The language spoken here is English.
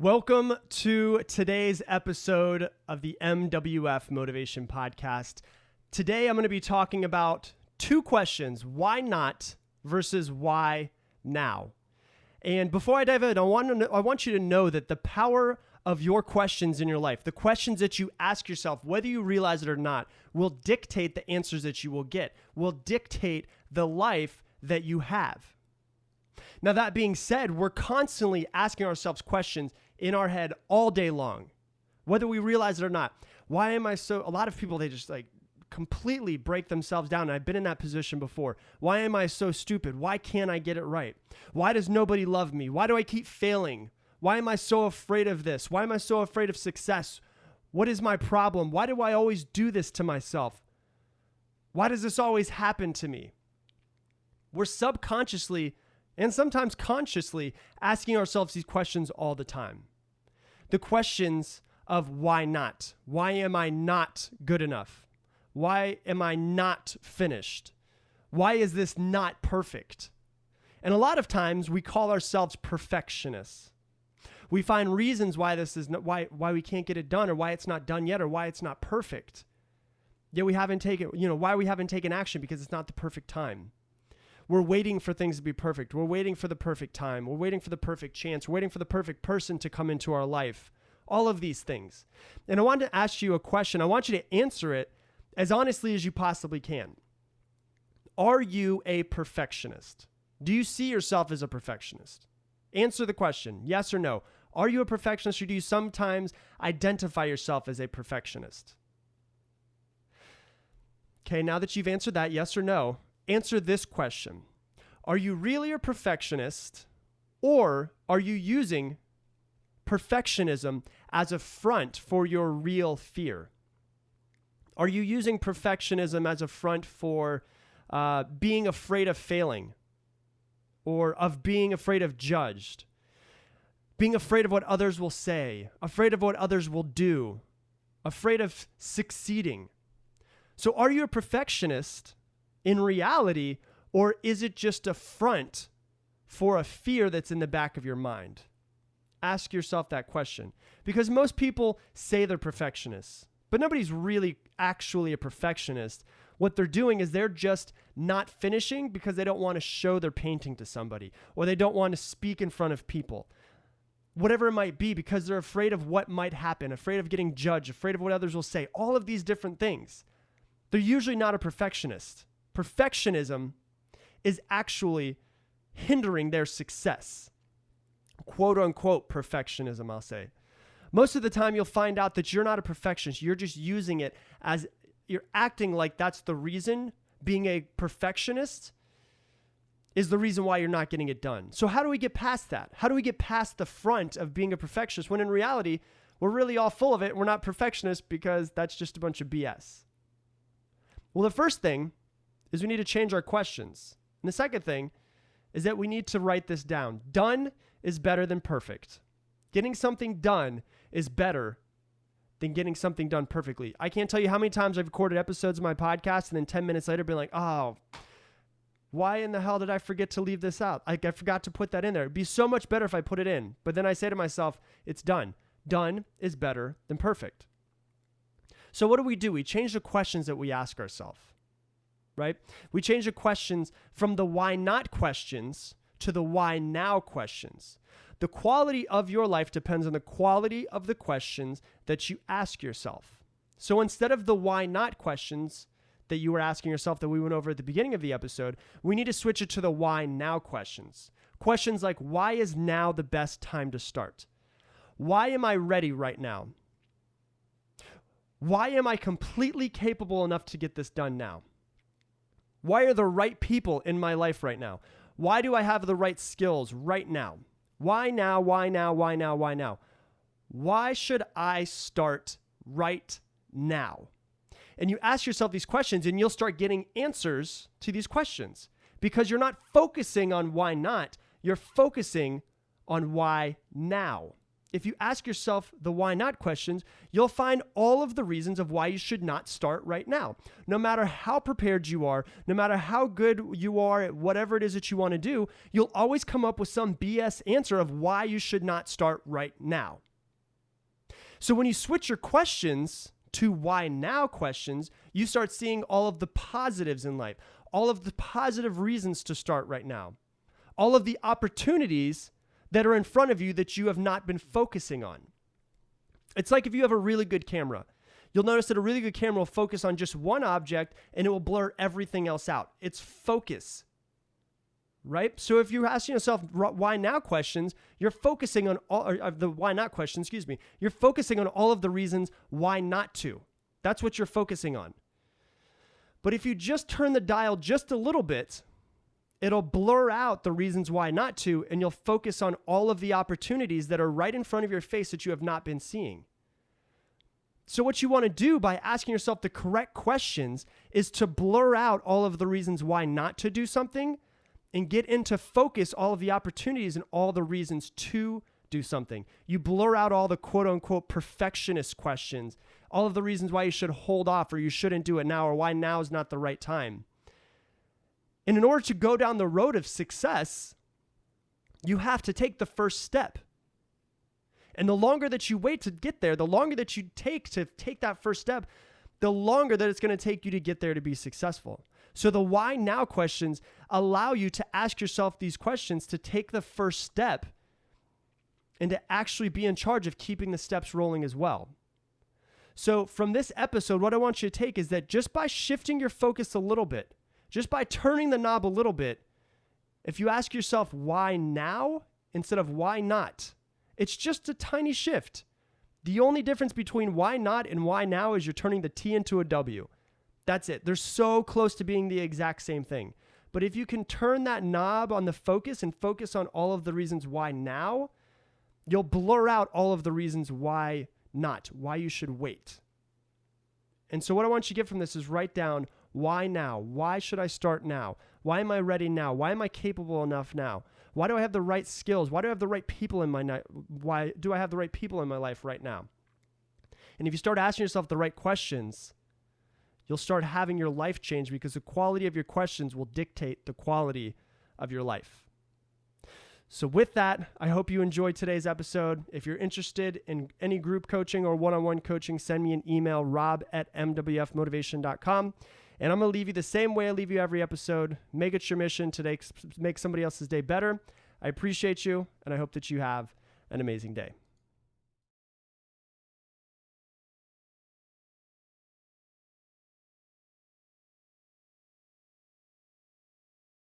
Welcome to today's episode of the MWF Motivation Podcast. Today I'm going to be talking about two questions, why not versus why now? And before I dive in, I want you to know that the power of your questions in your life, the questions that you ask yourself, whether you realize it or not, will dictate the answers that you will get, will dictate the life that you have. Now, that being said, we're constantly asking ourselves questions in our head all day long, whether we realize it or not. Why am I so, a lot of people, they just completely break themselves down. And I've been in that position before. Why am I so stupid? Why can't I get it right? Why does nobody love me? Why do I keep failing? Why am I so afraid of this? Why am I so afraid of success? What is my problem? Why do I always do this to myself? Why does this always happen to me? We're subconsciously and sometimes consciously asking ourselves these questions all the time. The questions of why not? Why am I not good enough? Why am I not finished? Why is this not perfect? And a lot of times we call ourselves perfectionists. We find reasons why this is not, why we can't get it done, or why it's not done yet, or why it's not perfect. Yet we haven't taken, why we haven't taken action, because it's not the perfect time. We're waiting for things to be perfect. We're waiting for the perfect time. We're waiting for the perfect chance. We're waiting for the perfect person to come into our life. All of these things. And I wanted to ask you a question. I want you to answer it as honestly as you possibly can. Are you a perfectionist? Do you see yourself as a perfectionist? Answer the question, yes or no. Are you a perfectionist, or do you sometimes identify yourself as a perfectionist? Okay, now that you've answered that, yes or no, answer this question. Are you really a perfectionist, or are you using perfectionism as a front for your real fear? Are you using perfectionism as a front for being afraid of failing, or of being afraid of judged, being afraid of what others will say, afraid of what others will do, afraid of succeeding? So are you a perfectionist in reality, or is it just a front for a fear that's in the back of your mind? Ask yourself that question, because most people say they're perfectionists, but nobody's really actually a perfectionist. What they're doing is they're just not finishing because they don't want to show their painting to somebody, or they don't want to speak in front of people. Whatever it might be, because they're afraid of what might happen, afraid of getting judged, afraid of what others will say, all of these different things. They're usually not a perfectionist. Perfectionism is actually hindering their success. Quote unquote perfectionism, I'll say. Most of the time you'll find out that you're not a perfectionist. You're just using it as, you're acting like that's the reason. Being a perfectionist is the reason why you're not getting it done. So how do we get past that? How do we get past the front of being a perfectionist when in reality, we're really all full of it? We're not perfectionists because that's just a bunch of BS. Well, the first thing is we need to change our questions. And the second thing is that we need to write this down. Done is better than perfect. Getting something done is better than getting something done perfectly. I can't tell you how many times I've recorded episodes of my podcast and then 10 minutes later been like, oh, why in the hell did I forget to leave this out? I forgot to put that in there. It'd be so much better if I put it in. But then I say to myself, it's done. Done is better than perfect. So what do? We change the questions that we ask ourselves. Right? We change the questions from the why not questions to the why now questions. The quality of your life depends on the quality of the questions that you ask yourself. So instead of the why not questions that you were asking yourself that we went over at the beginning of the episode, we need to switch it to the why now questions. Questions like, why is now the best time to start? Why am I ready right now? Why am I completely capable enough to get this done now? Why are the right people in my life right now? Why do I have the right skills right now? Why now? Why now? Why now? Why now? Why should I start right now? And you ask yourself these questions and you'll start getting answers to these questions because you're not focusing on why not. You're focusing on why now. if you ask yourself the why not questions, you'll find all of the reasons of why you should not start right now. No matter how prepared you are, no matter how good you are at whatever it is that you want to do, you'll always come up with some BS answer of why you should not start right now. So when you switch your questions to why now questions, you start seeing all of the positives in life, all of the positive reasons to start right now, all of the opportunities that are in front of you that you have not been focusing on. It's like if you have a really good camera. You'll notice that a really good camera will focus on just one object and it will blur everything else out. It's focus, right? So if you're asking yourself why now questions, you're focusing on the why not questions, You're focusing on all of the reasons why not to. That's what you're focusing on. But if you just turn the dial just a little bit, it'll blur out the reasons why not to, and you'll focus on all of the opportunities that are right in front of your face that you have not been seeing. So what you want to do by asking yourself the correct questions is to blur out all of the reasons why not to do something and get into focus all of the opportunities and all the reasons to do something. You blur out all the quote unquote perfectionist questions, all of the reasons why you should hold off or you shouldn't do it now or why now is not the right time. And in order to go down the road of success, you have to take the first step. And the longer that you wait to get there, the longer that you take to take that first step, the longer that it's going to take you to get there to be successful. So the why now questions allow you to ask yourself these questions to take the first step and to actually be in charge of keeping the steps rolling as well. So from this episode, what I want you to take is that just by shifting your focus a little bit, just by turning the knob a little bit, if you ask yourself why now instead of why not, it's just a tiny shift. The only difference between why not and why now is you're turning the T into a W. That's it. They're so close to being the exact same thing. But if you can turn that knob on the focus and focus on all of the reasons why now, you'll blur out all of the reasons why not, why you should wait. And so what I want you to get from this is write down why now? Why should I start now? Why am I ready now? Why am I capable enough now? Why do I have the right skills? Why do I have the right people in why do I have the right people in my life right now? And if you start asking yourself the right questions, you'll start having your life change because the quality of your questions will dictate the quality of your life. So with that, I hope you enjoyed today's episode. If you're interested in any group coaching or one-on-one coaching, send me an email, rob@mwfmotivation.com. And I'm going to leave you the same way I leave you every episode. Make it your mission to make somebody else's day better. I appreciate you, and I hope that you have an amazing day.